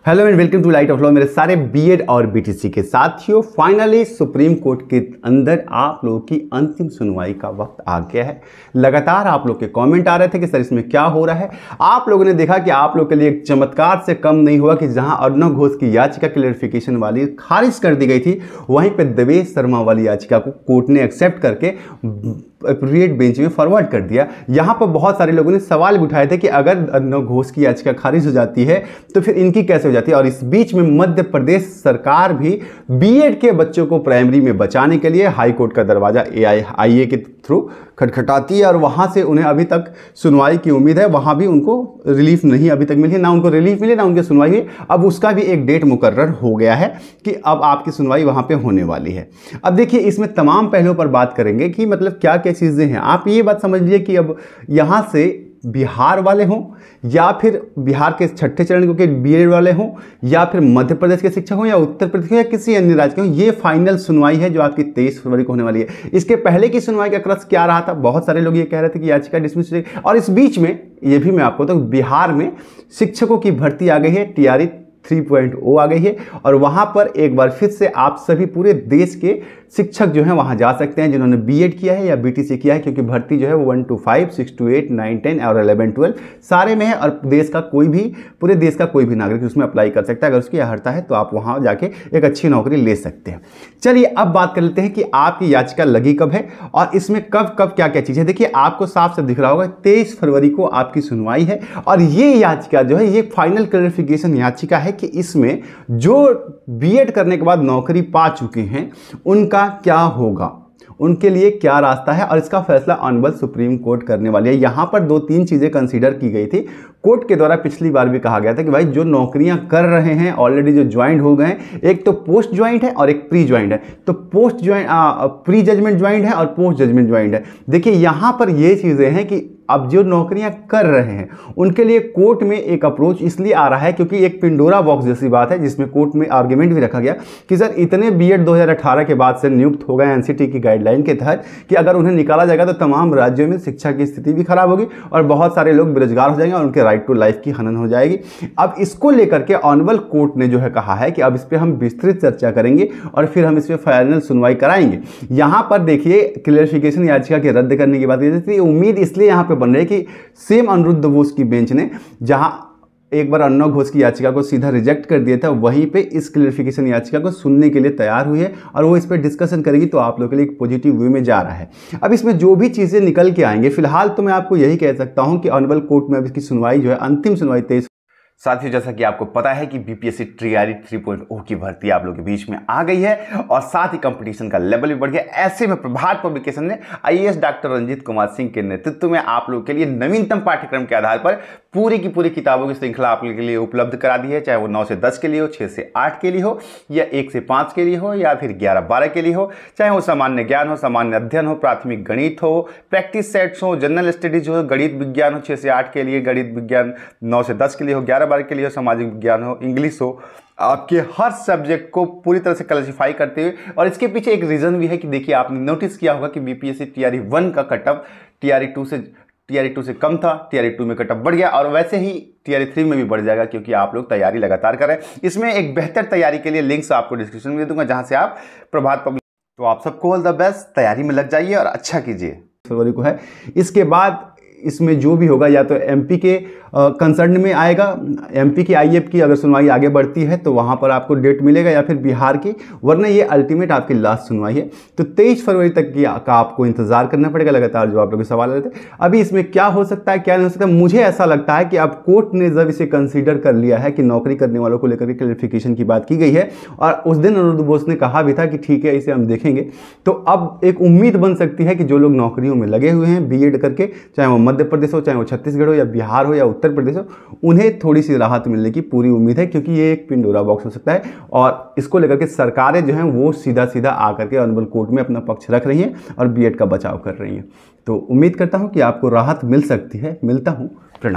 Hello and welcome to light of law. मेरे सारे BEd और बीटीसी के साथियों, फाइनली सुप्रीम कोर्ट के अंदर आप लोगों की अंतिम सुनवाई का वक्त आ गया है। लगातार आप लोग के कमेंट आ रहे थे कि सर इसमें क्या हो रहा है। आप लोगों ने देखा कि आप लोग के लिए एक चमत्कार से कम नहीं हुआ कि जहां अर्नब घोष की याचिका क्लैरिफिकेशन वाली खारिज कर दी गई थी, वहीं पर देवेश शर्मा वाली याचिका को कोर्ट ने एक्सेप्ट करके अप्रोप्रिएट बेंच में फॉरवर्ड कर दिया। यहां पर बहुत सारे लोगों ने सवाल भी उठाए थे कि अगर अर्नब घोष की याचिका खारिज हो जाती है तो फिर इनकी कैसे हो जाती है। और इस बीच में मध्य प्रदेश सरकार भी बीएड के बच्चों को प्राइमरी में बचाने के लिए हाई कोर्ट का दरवाजा एआईए के थ्रू खटखटाती है और वहां से उन्हें अभी तक सुनवाई की उम्मीद है। वहां भी उनको रिलीफ नहीं अभी तक मिली, ना उनको रिलीफ मिले ना उनकी सुनवाई हुई। अब उसका भी एक डेट मुकर्रर हो गया है कि अब आपकी सुनवाई वहां पे होने वाली है। अब देखिए, इसमें तमाम पहलुओं पर बात करेंगे कि मतलब क्या क्या चीजें हैं। आप ये बात समझ लीजिए कि अब यहां से बिहार वाले हों या फिर बिहार के छठे चरण के बीएड वाले हों या फिर मध्य प्रदेश के शिक्षक हों या उत्तर प्रदेश या किसी अन्य राज्य के हों, ये फाइनल सुनवाई है जो आपकी 23 फरवरी को होने वाली है। इसके पहले की सुनवाई का क्रक्स क्या रहा था, बहुत सारे लोग ये कह रहे थे कि याचिका डिसमिस हो जाएगी। और इस बीच में ये भी मैं आपको तो बिहार में शिक्षकों की भर्ती आ गई है, टीआरई 3.0 आ गई है और वहां पर एक बार फिर से आप सभी पूरे देश के शिक्षक जो हैं वहां जा सकते हैं जिन्होंने बीएड किया है या बीटीसी किया है, क्योंकि भर्ती जो है वो 1 to 5, 6 to 8, 9, 10 और 11, 12 सारे में है। और देश का कोई भी, पूरे देश का कोई भी नागरिक उसमें अप्लाई कर सकता है। अगर उसकी अर्हता है तो आप वहां जाके एक अच्छी नौकरी ले सकते हैं। चलिए अब बात कर लेते हैं कि आपकी याचिका लगी कब है और इसमें कब कब क्या क्या चीज़ है। देखिए, आपको साफ से दिख रहा होगा 23 फरवरी को आपकी सुनवाई है और ये याचिका जो है ये फाइनल क्लैरिफिकेशन याचिका है कि इसमें जो बीएड करने के बाद नौकरी पा चुके हैं उनका क्या होगा, उनके लिए क्या रास्ता है और इसका फैसला ऑनरेबल सुप्रीम कोर्ट करने वाली है। यहां पर 2-3 चीजें कंसीडर की गई थी। कोर्ट के द्वारा पिछली बार भी कहा गया था कि भाई जो नौकरियां कर रहे हैं ऑलरेडी जो ज्वाइंट हो गए हैं, एक तो पोस्ट ज्वाइंट है और एक प्री ज्वाइंट है। तो post joint pre judgment joint है और पोस्ट जजमेंट ज्वाइंट है। देखिए, यहां पर ये चीजें हैं कि अब जो नौकरियां कर रहे हैं उनके लिए कोर्ट में एक अप्रोच इसलिए आ रहा है क्योंकि एक पिंडोरा बॉक्स जैसी बात है जिसमें कोर्ट में आर्ग्यूमेंट भी रखा गया कि सर इतने बीएड 2018 के बाद से नियुक्त हो गए एनसीटी की गाइडलाइन के तहत कि अगर उन्हें निकाला जाएगा तो तमाम राज्यों में शिक्षा की स्थिति भी खराब होगी और बहुत सारे लोग बेरोजगार हो जाएंगे और उनके राइट टू लाइफ की हनन हो जाएगी। अब इसको लेकर के ऑनरेबल कोर्ट ने जो है कहा है कि अब इस पर हम विस्तृत चर्चा करेंगे और फिर हम इस पर फाइनल सुनवाई कराएंगे। यहां पर देखिए, क्लैरिफिकेशन याचिका के रद्द करने की बात की उम्मीद इसलिए यहां पर बन रही है कि सेम अनिरुद्ध बोस की बेंच ने जहां एक बार अर्नब घोष की याचिका को सीधा रिजेक्ट कर दिया था, वहीं पे इस क्लैरिफिकेशन याचिका को सुनने के लिए तैयार हुई है और वो इस पर डिस्कशन करेगी। तो आप लोगों के लिए एक पॉजिटिव वे में जा रहा है। अब इसमें जो भी चीजें निकल के आएंगे, फिलहाल तो मैं आपको यही कह सकता हूं कि ऑनरेबल कोर्ट में अब इसकी सुनवाई जो है, अंतिम सुनवाई 23। साथियों, जैसा कि आपको पता है कि बीपीएससी टीआरई 3.0 की भर्ती आप लोगों के बीच में आ गई है और साथ ही कंपटीशन का लेवल भी बढ़ गया। ऐसे में प्रभात पब्लिकेशन ने आईएएस डॉक्टर रंजीत कुमार सिंह के नेतृत्व में आप लोगों के लिए नवीनतम पाठ्यक्रम के आधार पर पूरी की पूरी किताबों की श्रृंखला आप लोगों के लिए उपलब्ध करा दी है। चाहे वो 9 से 10 के लिए हो, 6 से 8 के लिए हो या 1 से 5 के लिए हो या फिर 11-12 के लिए हो, चाहे वो सामान्य ज्ञान हो, सामान्य अध्ययन हो, प्राथमिक गणित हो, प्रैक्टिस सेट्स हो, जनरल स्टडीज हो, गणित विज्ञान हो 6 से 8 के लिए, गणित विज्ञान 9 से 10 के लिए हो, 11-12 के लिए हो, सामाजिक विज्ञान हो, इंग्लिश हो, आपके हर सब्जेक्ट को पूरी तरह से क्लासिफाई करते हुए। और इसके पीछे एक रीजन भी है कि देखिए, आपने नोटिस किया होगा कि बीपीएससी टीआरई 1 का कटअप टीआरई 2 से कम था, टीआरई 2 में कटअप बढ़ गया और वैसे ही टीआरई 3 में भी बढ़ जाएगा क्योंकि आप लोग तैयारी लगातार करें। इसमें एक बेहतर तैयारी के लिए लिंक्स आपको डिस्क्रिप्शन में दे दूंगा जहां से आप प्रभात पब्लिक। तो आप सबको ऑल द बेस्ट, तैयारी में लग जाइए और अच्छा कीजिए। फरवरी को है। इसके बाद इसमें जो भी होगा या तो एमपी के कंसर्न में आएगा, एमपी की आईएफ की अगर सुनवाई आगे बढ़ती है तो वहां पर आपको डेट मिलेगा या फिर बिहार की, वरना ये अल्टीमेट आपकी लास्ट सुनवाई है। तो 23 फरवरी तक का आपको इंतजार करना पड़ेगा। लगातार जो आप लोग के सवाल आ रहे थे, अभी इसमें क्या हो सकता है क्या नहीं हो सकता, मुझे ऐसा लगता है कि अब कोर्ट ने जब इसे कंसीडर कर लिया है कि नौकरी करने वालों को लेकर के क्लैरिफिकेशन की बात की गई है और उस दिन अनिरुद्ध बोस ने कहा भी था कि ठीक है इसे हम देखेंगे, तो अब एक उम्मीद बन सकती है कि जो लोग नौकरियों में लगे हुए हैं बीएड करके, चाहे वो मध्य प्रदेश हो, चाहे वो छत्तीसगढ़ हो या बिहार हो या उत्तर प्रदेश हो, उन्हें थोड़ी सी राहत मिलने की पूरी उम्मीद है क्योंकि ये एक पिंडोरा बॉक्स हो सकता है। और इसको लेकर के सरकारें जो हैं वो सीधा सीधा आकर के ऑनरेबल कोर्ट में अपना पक्ष रख रही हैं और बीएड का बचाव कर रही हैं। तो उम्मीद करता हूं कि आपको राहत मिल सकती है। मिलता हूं, प्रणाम।